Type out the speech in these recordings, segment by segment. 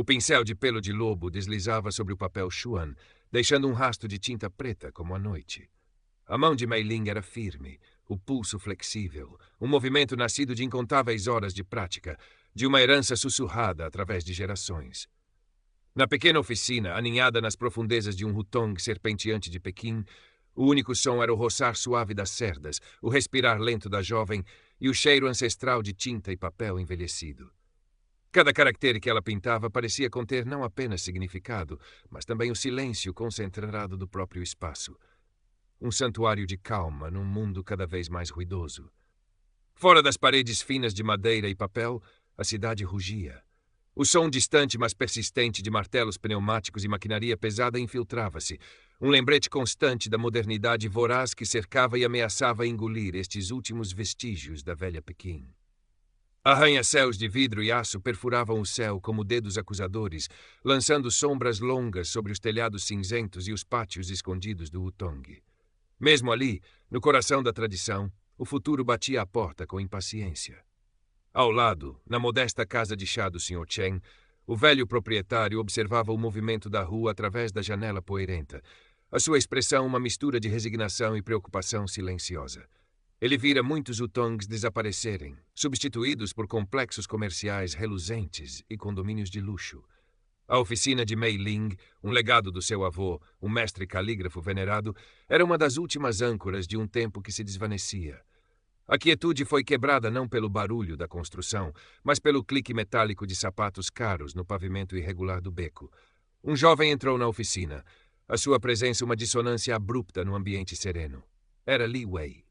O pincel de pelo de lobo deslizava sobre o papel Xuan, deixando um rastro de tinta preta como a noite. A mão de Mei Ling era firme, o pulso flexível, um movimento nascido de incontáveis horas de prática, de uma herança sussurrada através de gerações. Na pequena oficina, aninhada nas profundezas de um hutong serpenteante de Pequim, o único som era o roçar suave das cerdas, o respirar lento da jovem e o cheiro ancestral de tinta e papel envelhecido. Cada caractere que ela pintava parecia conter não apenas significado, mas também o silêncio concentrado do próprio espaço. Um santuário de calma num mundo cada vez mais ruidoso. Fora das paredes finas de madeira e papel, a cidade rugia. O som distante, mas persistente de martelos pneumáticos e maquinaria pesada infiltrava-se, um lembrete constante da modernidade voraz que cercava e ameaçava engolir estes últimos vestígios da velha Pequim. Arranha-céus de vidro e aço perfuravam o céu como dedos acusadores, lançando sombras longas sobre os telhados cinzentos e os pátios escondidos do Hutong. Mesmo ali, no coração da tradição, o futuro batia à porta com impaciência. Ao lado, na modesta casa de chá do Sr. Chen, o velho proprietário observava o movimento da rua através da janela poeirenta, a sua expressão uma mistura de resignação e preocupação silenciosa. Ele vira muitos hutongs desaparecerem, substituídos por complexos comerciais reluzentes e condomínios de luxo. A oficina de Mei Ling, um legado do seu avô, um mestre calígrafo venerado, era uma das últimas âncoras de um tempo que se desvanecia. A quietude foi quebrada não pelo barulho da construção, mas pelo clique metálico de sapatos caros no pavimento irregular do beco. Um jovem entrou na oficina, a sua presença uma dissonância abrupta no ambiente sereno. Era Li Wei.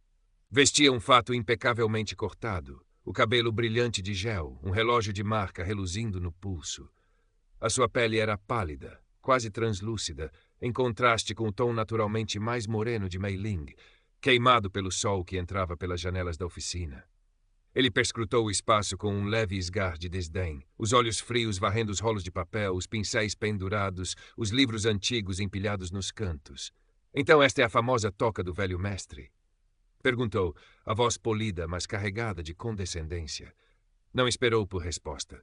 Vestia um fato impecavelmente cortado, o cabelo brilhante de gel, um relógio de marca reluzindo no pulso. A sua pele era pálida, quase translúcida, em contraste com o tom naturalmente mais moreno de Mei Ling, queimado pelo sol que entrava pelas janelas da oficina. Ele perscrutou o espaço com um leve esgar de desdém, os olhos frios varrendo os rolos de papel, os pincéis pendurados, os livros antigos empilhados nos cantos. Então esta é a famosa toca do velho mestre? Perguntou, a voz polida, mas carregada de condescendência. Não esperou por resposta.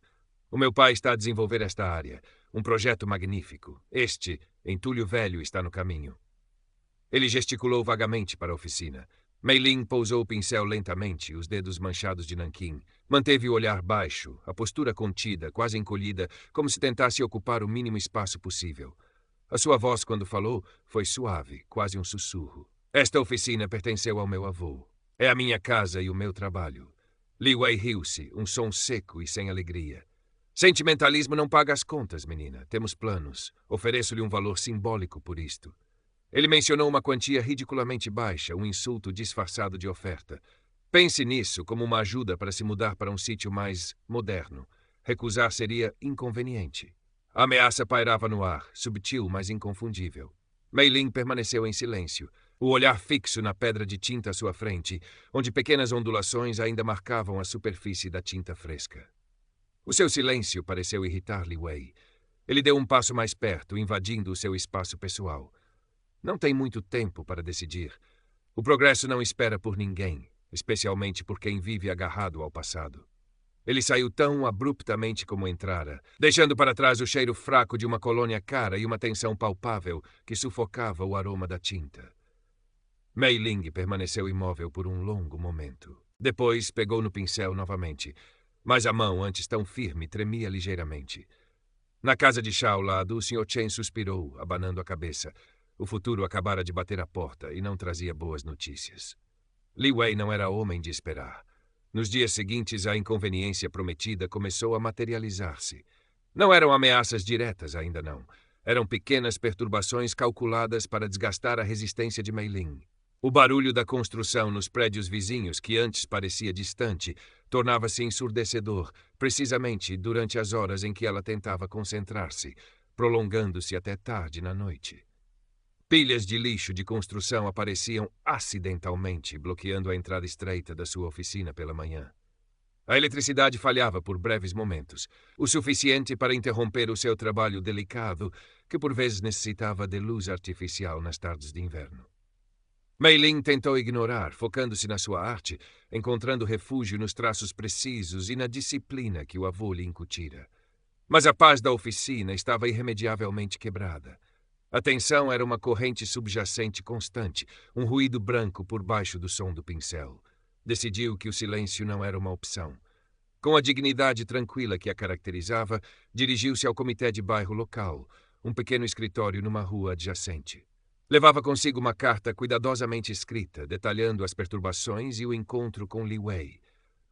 O meu pai está a desenvolver esta área, um projeto magnífico. Este, entulho velho, está no caminho. Ele gesticulou vagamente para a oficina. Mei Ling pousou o pincel lentamente, os dedos manchados de nanquim. Manteve o olhar baixo, a postura contida, quase encolhida, como se tentasse ocupar o mínimo espaço possível. A sua voz, quando falou, foi suave, quase um sussurro. Esta oficina pertenceu ao meu avô. É a minha casa e o meu trabalho. Li Wei riu-se, um som seco e sem alegria. Sentimentalismo não paga as contas, menina. Temos planos. Ofereço-lhe um valor simbólico por isto. Ele mencionou uma quantia ridiculamente baixa, um insulto disfarçado de oferta. Pense nisso como uma ajuda para se mudar para um sítio mais moderno. Recusar seria inconveniente. A ameaça pairava no ar, subtil, mas inconfundível. Mei Ling permaneceu em silêncio, o olhar fixo na pedra de tinta à sua frente, onde pequenas ondulações ainda marcavam a superfície da tinta fresca. O seu silêncio pareceu irritar Li Wei. Ele deu um passo mais perto, invadindo o seu espaço pessoal. Não tem muito tempo para decidir. O progresso não espera por ninguém, especialmente por quem vive agarrado ao passado. Ele saiu tão abruptamente como entrara, deixando para trás o cheiro fraco de uma colônia cara e uma tensão palpável que sufocava o aroma da tinta. Mei Ling permaneceu imóvel por um longo momento. Depois pegou no pincel novamente, mas a mão, antes tão firme, tremia ligeiramente. Na casa de chá ao lado, o Sr. Chen suspirou, abanando a cabeça. O futuro acabara de bater à porta e não trazia boas notícias. Li Wei não era homem de esperar. Nos dias seguintes, a inconveniência prometida começou a materializar-se. Não eram ameaças diretas, ainda não. Eram pequenas perturbações calculadas para desgastar a resistência de Mei Ling. O barulho da construção nos prédios vizinhos, que antes parecia distante, tornava-se ensurdecedor, precisamente durante as horas em que ela tentava concentrar-se, prolongando-se até tarde na noite. Pilhas de lixo de construção apareciam acidentalmente, bloqueando a entrada estreita da sua oficina pela manhã. A eletricidade falhava por breves momentos, o suficiente para interromper o seu trabalho delicado, que por vezes necessitava de luz artificial nas tardes de inverno. Mei Ling tentou ignorar, focando-se na sua arte, encontrando refúgio nos traços precisos e na disciplina que o avô lhe incutira. Mas a paz da oficina estava irremediavelmente quebrada. A tensão era uma corrente subjacente constante, um ruído branco por baixo do som do pincel. Decidiu que o silêncio não era uma opção. Com a dignidade tranquila que a caracterizava, dirigiu-se ao comitê de bairro local, um pequeno escritório numa rua adjacente. Levava consigo uma carta cuidadosamente escrita, detalhando as perturbações e o encontro com Li Wei.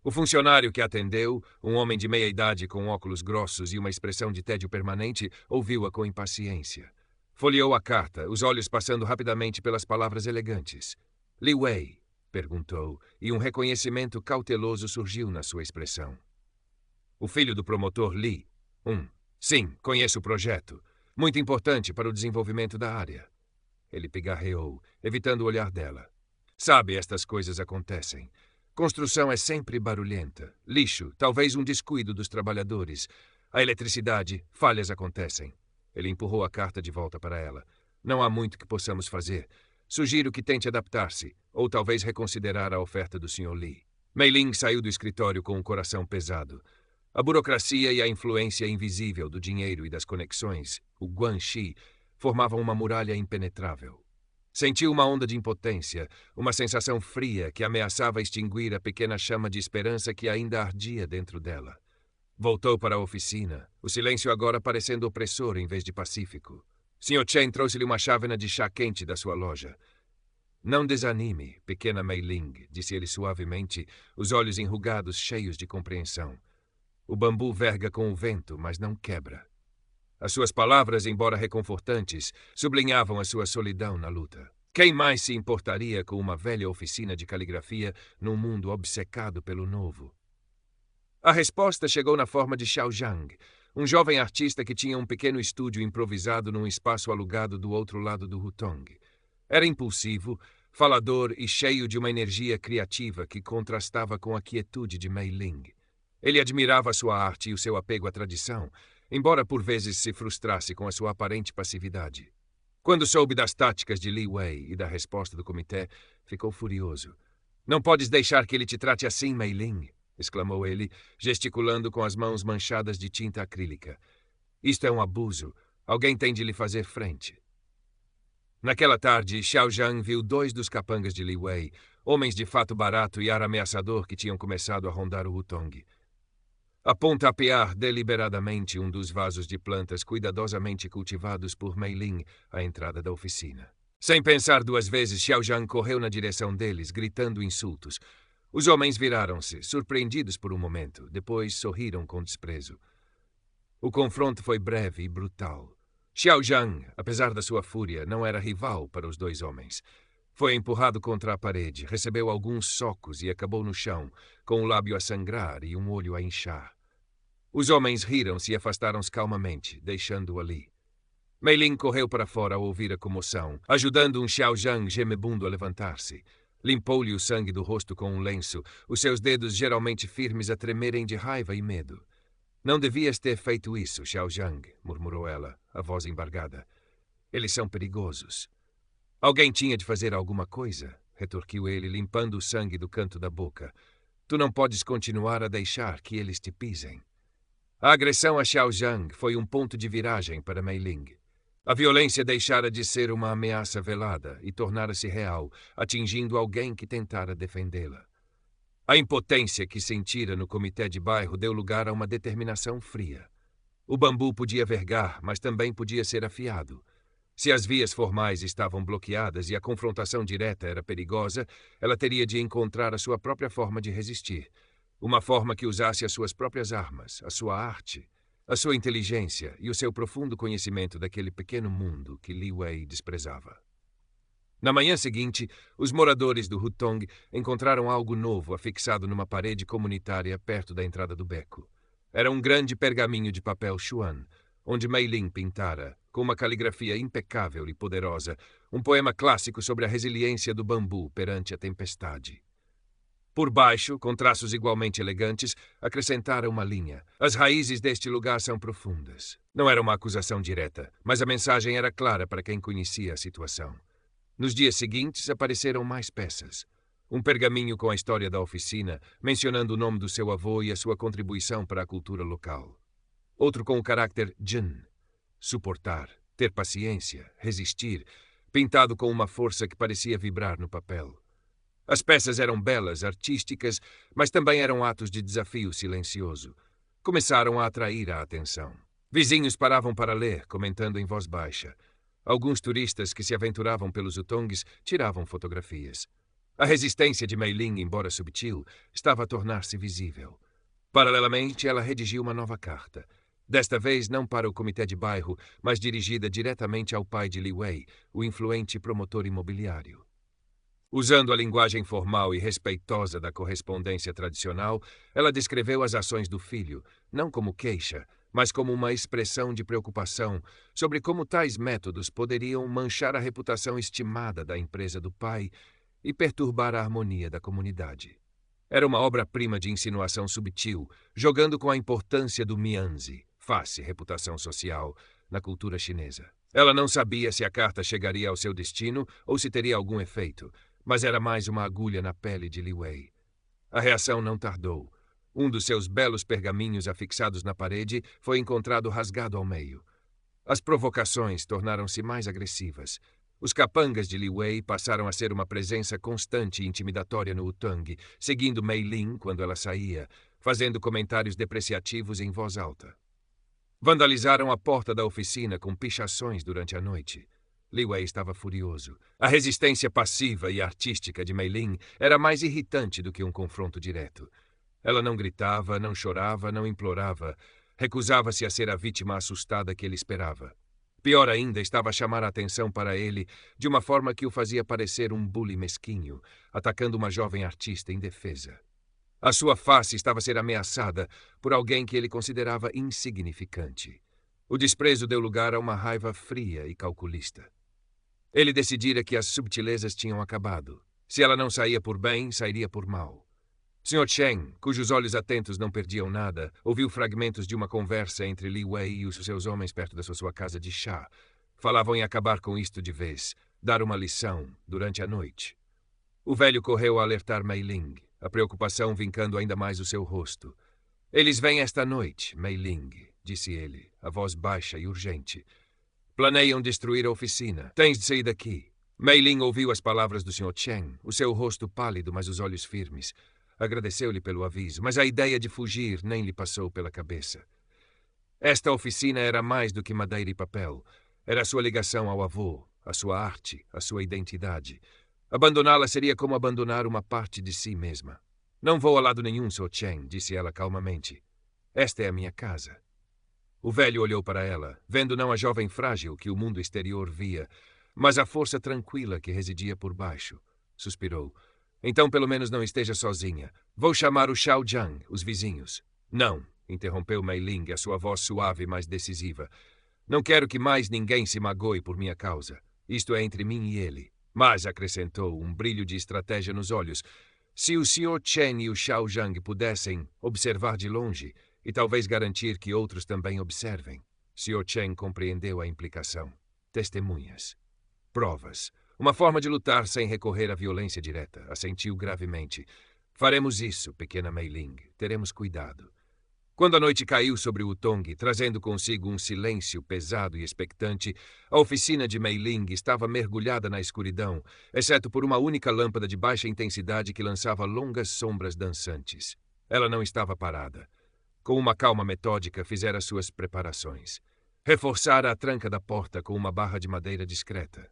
O funcionário que atendeu, um homem de meia-idade com óculos grossos e uma expressão de tédio permanente, ouviu-a com impaciência. Folheou a carta, os olhos passando rapidamente pelas palavras elegantes. Li Wei? Perguntou, e um reconhecimento cauteloso surgiu na sua expressão. O filho do promotor Li. Sim, conheço o projeto. Muito importante para o desenvolvimento da área. Ele pigarreou, evitando o olhar dela. Sabe, estas coisas acontecem. Construção é sempre barulhenta. Lixo, talvez um descuido dos trabalhadores. A eletricidade, falhas acontecem. Ele empurrou a carta de volta para ela. Não há muito que possamos fazer. Sugiro que tente adaptar-se, ou talvez reconsiderar a oferta do Sr. Li. Mei Ling saiu do escritório com o coração pesado. A burocracia e a influência invisível do dinheiro e das conexões, o guanxi, formavam uma muralha impenetrável. Sentiu uma onda de impotência, uma sensação fria que ameaçava extinguir a pequena chama de esperança que ainda ardia dentro dela. Voltou para a oficina, o silêncio agora parecendo opressor em vez de pacífico. Sr. Chen trouxe-lhe uma chávena de chá quente da sua loja. Não desanime, pequena Mei Ling, disse ele suavemente, os olhos enrugados cheios de compreensão. O bambu verga com o vento, mas não quebra. As suas palavras, embora reconfortantes, sublinhavam a sua solidão na luta. Quem mais se importaria com uma velha oficina de caligrafia num mundo obcecado pelo novo? A resposta chegou na forma de Xiao Zhang, um jovem artista que tinha um pequeno estúdio improvisado num espaço alugado do outro lado do Hutong. Era impulsivo, falador e cheio de uma energia criativa que contrastava com a quietude de Mei Ling. Ele admirava a sua arte e o seu apego à tradição, embora por vezes se frustrasse com a sua aparente passividade. Quando soube das táticas de Li Wei e da resposta do comitê, ficou furioso. "Não podes deixar que ele te trate assim, Mei Ling", exclamou ele, gesticulando com as mãos manchadas de tinta acrílica. "Isto é um abuso. Alguém tem de lhe fazer frente." Naquela tarde, Xiao Zhang viu 2 dos capangas de Li Wei, homens de fato barato e ar ameaçador que tinham começado a rondar o Hutong. A pontapear deliberadamente um dos vasos de plantas cuidadosamente cultivados por Mei Ling à entrada da oficina. Sem pensar 2 vezes, Xiao Zhang correu na direção deles, gritando insultos. Os homens viraram-se, surpreendidos por um momento, depois sorriram com desprezo. O confronto foi breve e brutal. Xiao Zhang, apesar da sua fúria, não era rival para os 2 homens. Foi empurrado contra a parede, recebeu alguns socos e acabou no chão, com o lábio a sangrar e um olho a inchar. Os homens riram-se e afastaram-se calmamente, deixando-o ali. Mei Ling correu para fora ao ouvir a comoção, ajudando um Xiao Zhang gemebundo a levantar-se. Limpou-lhe o sangue do rosto com um lenço, os seus dedos geralmente firmes a tremerem de raiva e medo. "Não devias ter feito isso, Xiao Zhang", murmurou ela, a voz embargada. "Eles são perigosos." "Alguém tinha de fazer alguma coisa", retorquiu ele, limpando o sangue do canto da boca. "Tu não podes continuar a deixar que eles te pisem." A agressão a Xiao Zhang foi um ponto de viragem para Mei Ling. A violência deixara de ser uma ameaça velada e tornara-se real, atingindo alguém que tentara defendê-la. A impotência que sentira no comitê de bairro deu lugar a uma determinação fria. O bambu podia vergar, mas também podia ser afiado. Se as vias formais estavam bloqueadas e a confrontação direta era perigosa, ela teria de encontrar a sua própria forma de resistir. Uma forma que usasse as suas próprias armas, a sua arte, a sua inteligência e o seu profundo conhecimento daquele pequeno mundo que Li Wei desprezava. Na manhã seguinte, os moradores do Hutong encontraram algo novo afixado numa parede comunitária perto da entrada do beco. Era um grande pergaminho de papel Xuan, onde Mei Ling pintara, com uma caligrafia impecável e poderosa, um poema clássico sobre a resiliência do bambu perante a tempestade. Por baixo, com traços igualmente elegantes, acrescentara uma linha. "As raízes deste lugar são profundas." Não era uma acusação direta, mas a mensagem era clara para quem conhecia a situação. Nos dias seguintes, apareceram mais peças. Um pergaminho com a história da oficina, mencionando o nome do seu avô e a sua contribuição para a cultura local. outro com o caráter Jin, suportar, ter paciência, resistir, pintado com uma força que parecia vibrar no papel. As peças eram belas, artísticas, mas também eram atos de desafio silencioso. Começaram a atrair a atenção. Vizinhos paravam para ler, comentando em voz baixa. Alguns turistas que se aventuravam pelos utongues tiravam fotografias. A resistência de Mei Ling, embora subtil, estava a tornar-se visível. Paralelamente, ela redigiu uma nova carta. Desta vez não para o comitê de bairro, mas dirigida diretamente ao pai de Li Wei, o influente promotor imobiliário. Usando a linguagem formal e respeitosa da correspondência tradicional, ela descreveu as ações do filho, não como queixa, mas como uma expressão de preocupação sobre como tais métodos poderiam manchar a reputação estimada da empresa do pai e perturbar a harmonia da comunidade. Era uma obra-prima de insinuação subtil, jogando com a importância do mianzi, face reputação social, na cultura chinesa. Ela não sabia se a carta chegaria ao seu destino ou se teria algum efeito, mas era mais uma agulha na pele de Li Wei. A reação não tardou. Um dos seus belos pergaminhos afixados na parede foi encontrado rasgado ao meio. As provocações tornaram-se mais agressivas. Os capangas de Li Wei passaram a ser uma presença constante e intimidatória no Wutong, seguindo Mei Ling quando ela saía, fazendo comentários depreciativos em voz alta. Vandalizaram a porta da oficina com pichações durante a noite. Li Wei estava furioso. A resistência passiva e artística de Mei Ling era mais irritante do que um confronto direto. Ela não gritava, não chorava, não implorava. Recusava-se a ser a vítima assustada que ele esperava. Pior ainda, estava a chamar a atenção para ele de uma forma que o fazia parecer um bully mesquinho, atacando uma jovem artista indefesa. A sua face estava a ser ameaçada por alguém que ele considerava insignificante. O desprezo deu lugar a uma raiva fria e calculista. Ele decidira que as subtilezas tinham acabado. Se ela não saía por bem, sairia por mal. Sr. Chen, cujos olhos atentos não perdiam nada, ouviu fragmentos de uma conversa entre Li Wei e os seus homens perto da sua casa de chá. Falavam em acabar com isto de vez, dar uma lição durante a noite. O velho correu a alertar Mei Ling, a preocupação vincando ainda mais o seu rosto. Eles vêm esta noite, Mei Ling, disse ele, a voz baixa e urgente. Planeiam destruir a oficina. Tens de sair daqui. Mei Ling ouviu as palavras do Sr. Chen, o seu rosto pálido, mas os olhos firmes. Agradeceu-lhe pelo aviso, mas a ideia de fugir nem lhe passou pela cabeça. Esta oficina era mais do que madeira e papel. Era a sua ligação ao avô, a sua arte, a sua identidade. Abandoná-la seria como abandonar uma parte de si mesma. Não vou a lado nenhum, Sr. Chen, disse ela calmamente. Esta é a minha casa. O velho olhou para ela, vendo não a jovem frágil que o mundo exterior via, mas a força tranquila que residia por baixo. Suspirou. Então pelo menos não esteja sozinha. Vou chamar o Xiaojiang, os vizinhos. Não, interrompeu Mei Ling, a sua voz suave mas decisiva. Não quero que mais ninguém se magoe por minha causa. Isto é entre mim e ele. Mas, acrescentou, um brilho de estratégia nos olhos, se o Sr. Chen e o Xiaojiang pudessem observar de longe e talvez garantir que outros também observem. Sr. Chen compreendeu a implicação. Testemunhas. Provas. Uma forma de lutar sem recorrer à violência direta. Assentiu gravemente. Faremos isso, pequena Mei Ling. Teremos cuidado. Quando a noite caiu sobre o Wutong, trazendo consigo um silêncio pesado e expectante, a oficina de Mei Ling estava mergulhada na escuridão, exceto por uma única lâmpada de baixa intensidade que lançava longas sombras dançantes. Ela não estava parada. Com uma calma metódica, fizera suas preparações. Reforçara a tranca da porta com uma barra de madeira discreta.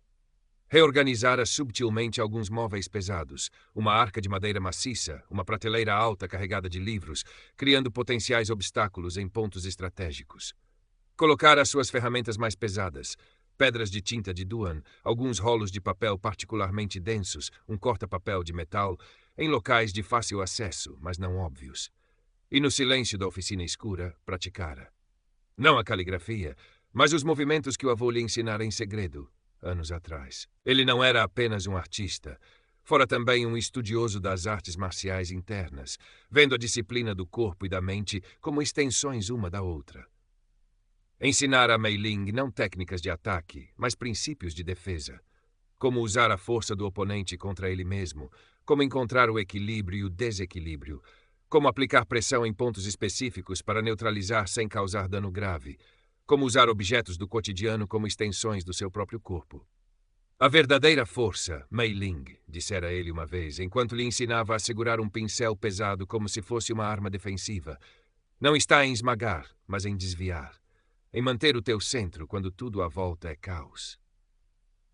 Reorganizara subtilmente alguns móveis pesados, uma arca de madeira maciça, uma prateleira alta carregada de livros, criando potenciais obstáculos em pontos estratégicos. Colocara as suas ferramentas mais pesadas, pedras de tinta de Duan, alguns rolos de papel particularmente densos, um corta-papel de metal, em locais de fácil acesso, mas não óbvios. E no silêncio da oficina escura, praticara. Não a caligrafia, mas os movimentos que o avô lhe ensinara em segredo, anos atrás. Ele não era apenas um artista, fora também um estudioso das artes marciais internas, vendo a disciplina do corpo e da mente como extensões uma da outra. Ensinara a Mei Ling não técnicas de ataque, mas princípios de defesa. Como usar a força do oponente contra ele mesmo, como encontrar o equilíbrio e o desequilíbrio, como aplicar pressão em pontos específicos para neutralizar sem causar dano grave, como usar objetos do cotidiano como extensões do seu próprio corpo. A verdadeira força, Mei Ling, dissera ele uma vez, enquanto lhe ensinava a segurar um pincel pesado como se fosse uma arma defensiva, não está em esmagar, mas em desviar, em manter o teu centro quando tudo à volta é caos.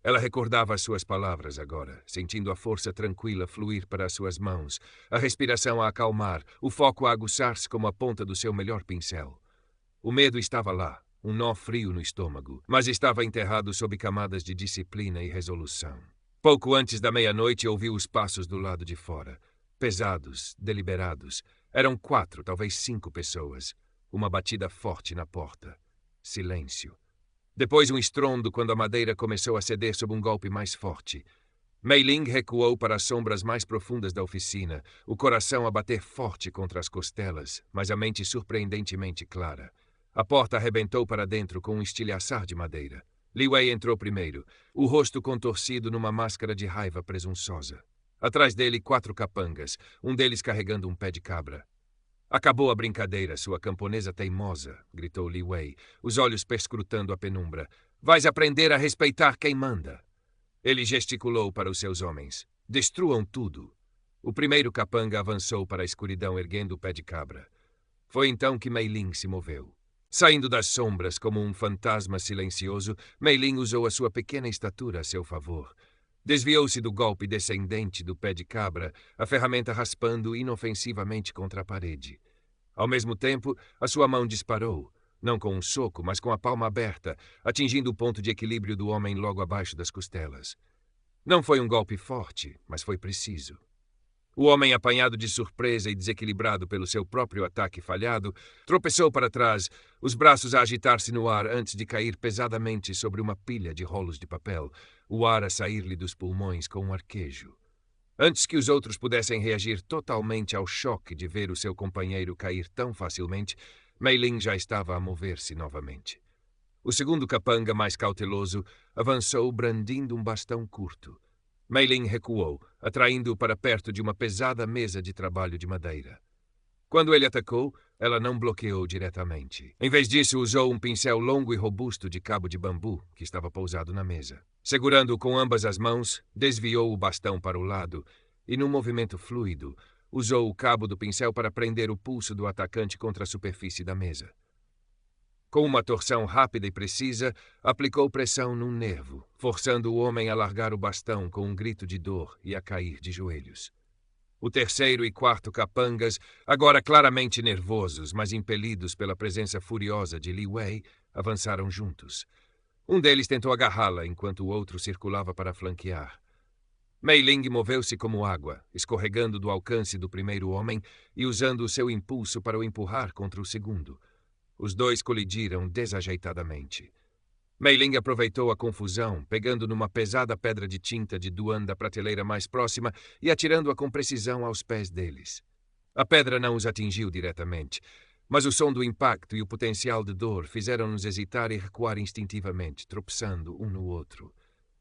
Ela recordava as suas palavras agora, sentindo a força tranquila fluir para as suas mãos, a respiração a acalmar, o foco a aguçar-se como a ponta do seu melhor pincel. O medo estava lá, um nó frio no estômago, mas estava enterrado sob camadas de disciplina e resolução. Pouco antes da meia-noite ouviu os passos do lado de fora. Pesados, deliberados. Eram 4, talvez 5 pessoas. Uma batida forte na porta. Silêncio. Depois um estrondo quando a madeira começou a ceder sob um golpe mais forte. Mei Ling recuou para as sombras mais profundas da oficina, o coração a bater forte contra as costelas, mas a mente surpreendentemente clara. A porta arrebentou para dentro com um estilhaçar de madeira. Li Wei entrou primeiro, o rosto contorcido numa máscara de raiva presunçosa. Atrás dele 4 capangas, um deles carregando um pé de cabra. Acabou a brincadeira, sua camponesa teimosa, gritou Li Wei, os olhos perscrutando a penumbra. Vais aprender a respeitar quem manda. Ele gesticulou para os seus homens. Destruam tudo. O primeiro capanga avançou para a escuridão erguendo o pé de cabra. Foi então que Mei Ling se moveu. Saindo das sombras como um fantasma silencioso, Mei Ling usou a sua pequena estatura a seu favor. Desviou-se do golpe descendente do pé de cabra, a ferramenta raspando inofensivamente contra a parede. Ao mesmo tempo, a sua mão disparou, não com um soco, mas com a palma aberta, atingindo o ponto de equilíbrio do homem logo abaixo das costelas. Não foi um golpe forte, mas foi preciso. O homem, apanhado de surpresa e desequilibrado pelo seu próprio ataque falhado, tropeçou para trás, os braços a agitar-se no ar antes de cair pesadamente sobre uma pilha de rolos de papel, o ar a sair-lhe dos pulmões com um arquejo. Antes que os outros pudessem reagir totalmente ao choque de ver o seu companheiro cair tão facilmente, Mei Ling já estava a mover-se novamente. O segundo capanga, mais cauteloso, avançou brandindo um bastão curto. Mei Ling recuou, atraindo-o para perto de uma pesada mesa de trabalho de madeira. Quando ele atacou, ela não bloqueou diretamente. Em vez disso, usou um pincel longo e robusto de cabo de bambu que estava pousado na mesa. Segurando-o com ambas as mãos, desviou o bastão para o lado e, num movimento fluido, usou o cabo do pincel para prender o pulso do atacante contra a superfície da mesa. Com uma torção rápida e precisa, aplicou pressão num nervo, forçando o homem a largar o bastão com um grito de dor e a cair de joelhos. O terceiro e quarto capangas, agora claramente nervosos, mas impelidos pela presença furiosa de Li Wei, avançaram juntos. Um deles tentou agarrá-la enquanto o outro circulava para flanquear. Mei Ling moveu-se como água, escorregando do alcance do primeiro homem e usando o seu impulso para o empurrar contra o segundo. Os dois colidiram desajeitadamente. Mei Ling aproveitou a confusão, pegando numa pesada pedra de tinta de Duan da prateleira mais próxima e atirando-a com precisão aos pés deles. A pedra não os atingiu diretamente, mas o som do impacto e o potencial de dor fizeram-nos hesitar e recuar instintivamente, tropeçando um no outro.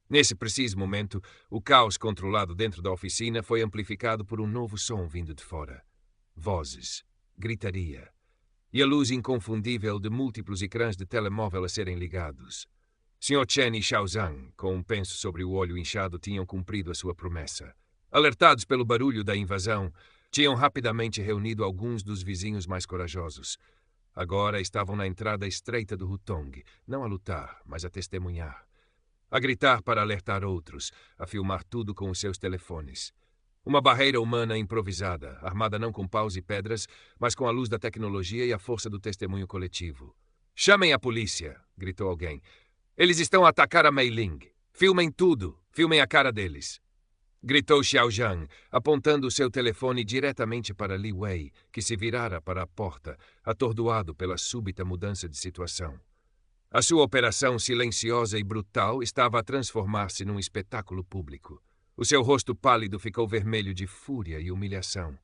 Nesse preciso momento, o caos controlado dentro da oficina foi amplificado por um novo som vindo de fora. Vozes, gritaria e a luz inconfundível de múltiplos ecrãs de telemóvel a serem ligados. Sr. Chen e Xiao Zhang, com um penso sobre o olho inchado, tinham cumprido a sua promessa. Alertados pelo barulho da invasão, tinham rapidamente reunido alguns dos vizinhos mais corajosos. Agora estavam na entrada estreita do Hutong, não a lutar, mas a testemunhar. A gritar para alertar outros, a filmar tudo com os seus telefones. Uma barreira humana improvisada, armada não com paus e pedras, mas com a luz da tecnologia e a força do testemunho coletivo. "Chamem a polícia!" gritou alguém. "Eles estão a atacar a Mei Ling. Filmem tudo! Filmem a cara deles!" Gritou Xiao Zhang, apontando o seu telefone diretamente para Li Wei, que se virara para a porta, atordoado pela súbita mudança de situação. A sua operação silenciosa e brutal estava a transformar-se num espetáculo público. O seu rosto pálido ficou vermelho de fúria e humilhação.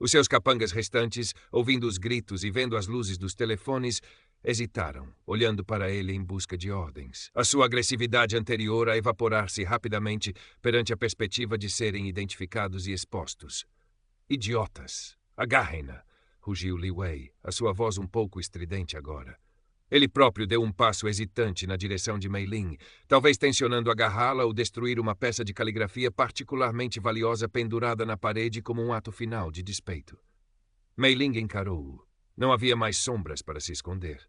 Os seus capangas restantes, ouvindo os gritos e vendo as luzes dos telefones, hesitaram, olhando para ele em busca de ordens. A sua agressividade anterior a evaporar-se rapidamente perante a perspectiva de serem identificados e expostos. Idiotas! Agarrem-na, rugiu Li Wei, a sua voz um pouco estridente agora. Ele próprio deu um passo hesitante na direção de Mei Ling, talvez tencionando agarrá-la ou destruir uma peça de caligrafia particularmente valiosa pendurada na parede como um ato final de despeito. Mei Ling encarou-o. Não havia mais sombras para se esconder.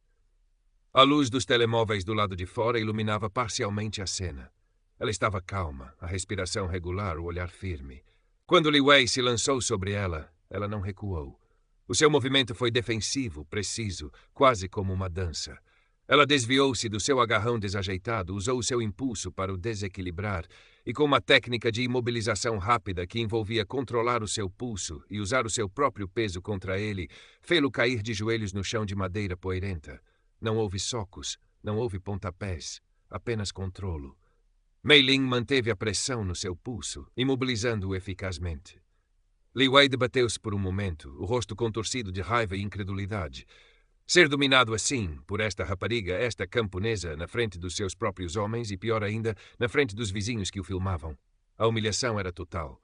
A luz dos telemóveis do lado de fora iluminava parcialmente a cena. Ela estava calma, a respiração regular, o olhar firme. Quando Li Wei se lançou sobre ela, ela não recuou. O seu movimento foi defensivo, preciso, quase como uma dança. Ela desviou-se do seu agarrão desajeitado, usou o seu impulso para o desequilibrar e, com uma técnica de imobilização rápida que envolvia controlar o seu pulso e usar o seu próprio peso contra ele, fê-lo cair de joelhos no chão de madeira poeirenta. Não houve socos, não houve pontapés, apenas controlo. Mei Ling manteve a pressão no seu pulso, imobilizando-o eficazmente. Li Wei debateu-se por um momento, o rosto contorcido de raiva e incredulidade. Ser dominado assim, por esta rapariga, esta camponesa, na frente dos seus próprios homens e, pior ainda, na frente dos vizinhos que o filmavam. A humilhação era total.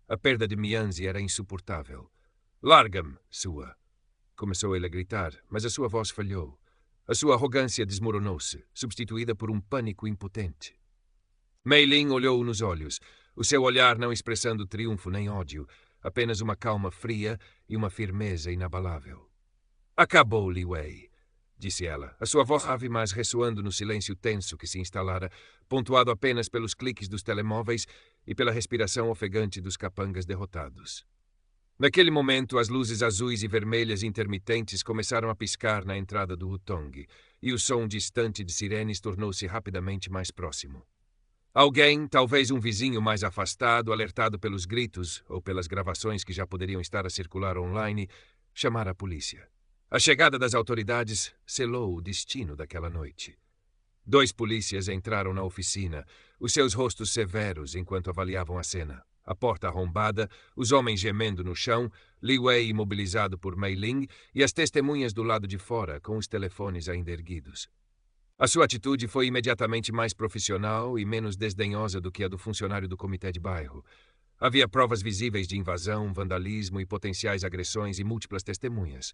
A perda de Mianzi era insuportável. Larga-me, sua! Começou ele a gritar, mas a sua voz falhou. A sua arrogância desmoronou-se, substituída por um pânico impotente. Mei Ling olhou-o nos olhos, o seu olhar não expressando triunfo nem ódio, apenas uma calma fria e uma firmeza inabalável. Acabou, Li Wei, disse ela, a sua voz grave mas ressoando no silêncio tenso que se instalara, pontuado apenas pelos cliques dos telemóveis e pela respiração ofegante dos capangas derrotados. Naquele momento, as luzes azuis e vermelhas intermitentes começaram a piscar na entrada do Hutong, e o som distante de sirenes tornou-se rapidamente mais próximo. Alguém, talvez um vizinho mais afastado, alertado pelos gritos ou pelas gravações que já poderiam estar a circular online, chamara a polícia. A chegada das autoridades selou o destino daquela noite. 2 polícias entraram na oficina, os seus rostos severos enquanto avaliavam a cena. A porta arrombada, os homens gemendo no chão, Li Wei imobilizado por Mei Ling e as testemunhas do lado de fora, com os telefones ainda erguidos. A sua atitude foi imediatamente mais profissional e menos desdenhosa do que a do funcionário do comitê de bairro. Havia provas visíveis de invasão, vandalismo e potenciais agressões e múltiplas testemunhas.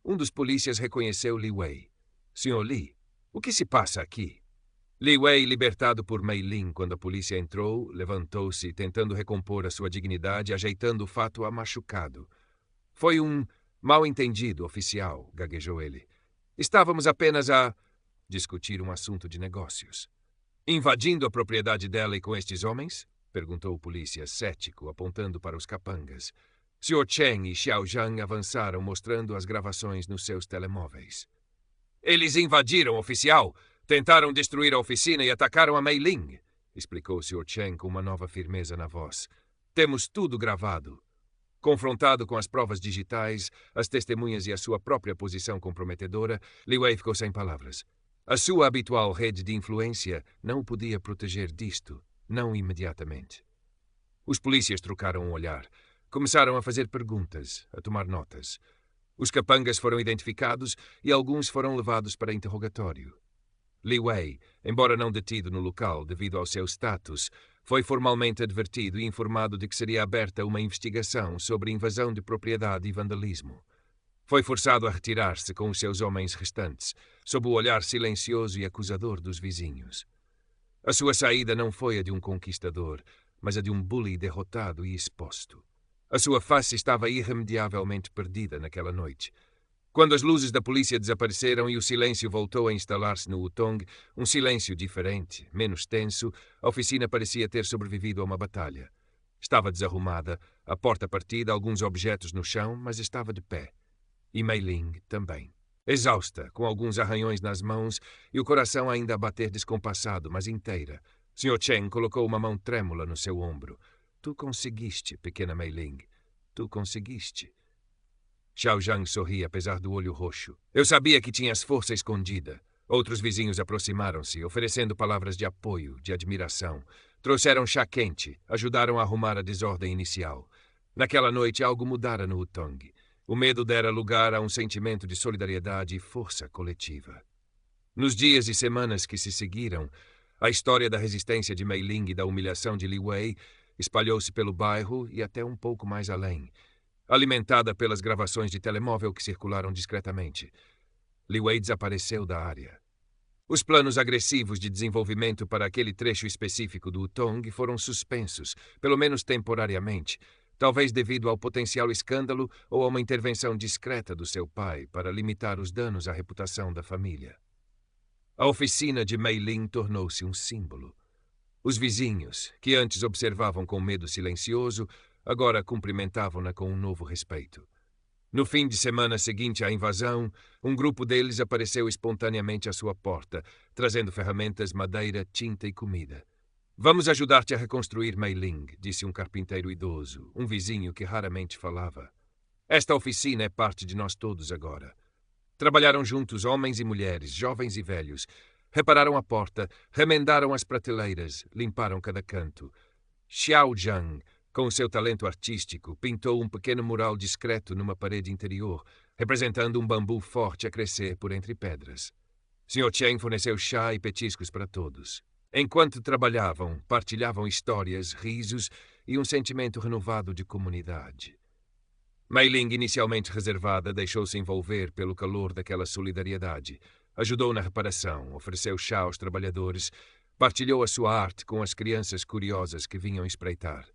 Um dos polícias reconheceu Li Wei. Sr. Li, o que se passa aqui? Li Wei, libertado por Mei Ling quando a polícia entrou, levantou-se, tentando recompor a sua dignidade, ajeitando o fato machucado. Foi um mal-entendido, oficial, gaguejou ele. Estávamos apenas a discutir um assunto de negócios. Invadindo a propriedade dela e com estes homens? Perguntou o polícia, cético, apontando para os capangas. Sr. Chen e Xiao Zhang avançaram, mostrando as gravações nos seus telemóveis. Eles invadiram, oficial! Tentaram destruir a oficina e atacaram a Mei Ling, explicou o Sr. Chen com uma nova firmeza na voz. Temos tudo gravado. Confrontado com as provas digitais, as testemunhas e a sua própria posição comprometedora, Li Wei ficou sem palavras. A sua habitual rede de influência não o podia proteger disto, não imediatamente. Os polícias trocaram um olhar. Começaram a fazer perguntas, a tomar notas. Os capangas foram identificados e alguns foram levados para interrogatório. Li Wei, embora não detido no local devido ao seu status, foi formalmente advertido e informado de que seria aberta uma investigação sobre invasão de propriedade e vandalismo. Foi forçado a retirar-se com os seus homens restantes, sob o olhar silencioso e acusador dos vizinhos. A sua saída não foi a de um conquistador, mas a de um bully derrotado e exposto. A sua face estava irremediavelmente perdida naquela noite. Quando as luzes da polícia desapareceram e o silêncio voltou a instalar-se no Hutong, um silêncio diferente, menos tenso, a oficina parecia ter sobrevivido a uma batalha. Estava desarrumada, a porta partida, alguns objetos no chão, mas estava de pé. E Mei Ling também. Exausta, com alguns arranhões nas mãos e o coração ainda a bater descompassado, mas inteira. Sr. Chen colocou uma mão trêmula no seu ombro. Tu conseguiste, pequena Mei Ling. Tu conseguiste. Xiao Zhang sorria apesar do olho roxo. Eu sabia que tinhas força escondida. Outros vizinhos aproximaram-se, oferecendo palavras de apoio, de admiração. Trouxeram chá quente, ajudaram a arrumar a desordem inicial. Naquela noite algo mudara no Hutong. O medo dera lugar a um sentimento de solidariedade e força coletiva. Nos dias e semanas que se seguiram, a história da resistência de Mei Ling e da humilhação de Li Wei espalhou-se pelo bairro e até um pouco mais além. alimentada pelas gravações de telemóvel que circularam discretamente. Li Wei desapareceu da área. Os planos agressivos de desenvolvimento para aquele trecho específico do Hutong foram suspensos, pelo menos temporariamente, talvez devido ao potencial escândalo ou a uma intervenção discreta do seu pai para limitar os danos à reputação da família. A oficina de Mei Ling tornou-se um símbolo. Os vizinhos, que antes observavam com medo silencioso, agora cumprimentavam-na com um novo respeito. No fim de semana seguinte à invasão, um grupo deles apareceu espontaneamente à sua porta, trazendo ferramentas, madeira, tinta e comida. Vamos ajudar-te a reconstruir Mei Ling, disse um carpinteiro idoso, um vizinho que raramente falava. Esta oficina é parte de nós todos agora. Trabalharam juntos homens e mulheres, jovens e velhos. Repararam a porta, remendaram as prateleiras, limparam cada canto. Xiao Zhang, com seu talento artístico, pintou um pequeno mural discreto numa parede interior, representando um bambu forte a crescer por entre pedras. Sr. Chen forneceu chá e petiscos para todos. Enquanto trabalhavam, partilhavam histórias, risos e um sentimento renovado de comunidade. Mei Ling, inicialmente reservada, deixou-se envolver pelo calor daquela solidariedade. Ajudou na reparação, ofereceu chá aos trabalhadores, partilhou a sua arte com as crianças curiosas que vinham espreitar.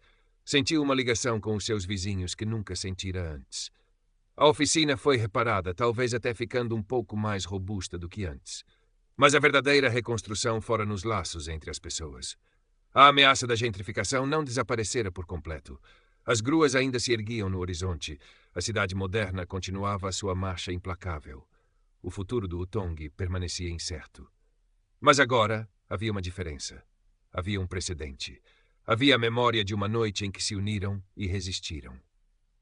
Sentiu uma ligação com os seus vizinhos que nunca sentira antes. A oficina foi reparada, talvez até ficando um pouco mais robusta do que antes. Mas a verdadeira reconstrução fora nos laços entre as pessoas. A ameaça da gentrificação não desaparecera por completo. As gruas ainda se erguiam no horizonte. A cidade moderna continuava a sua marcha implacável. O futuro do Hutong permanecia incerto. Mas agora havia uma diferença. Havia um precedente. Havia a memória de uma noite em que se uniram e resistiram.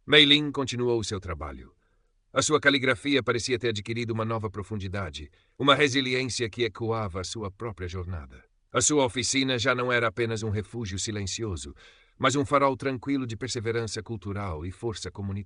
Mei Ling continuou o seu trabalho. A sua caligrafia parecia ter adquirido uma nova profundidade, uma resiliência que ecoava a sua própria jornada. A sua oficina já não era apenas um refúgio silencioso, mas um farol tranquilo de perseverança cultural e força comunitária.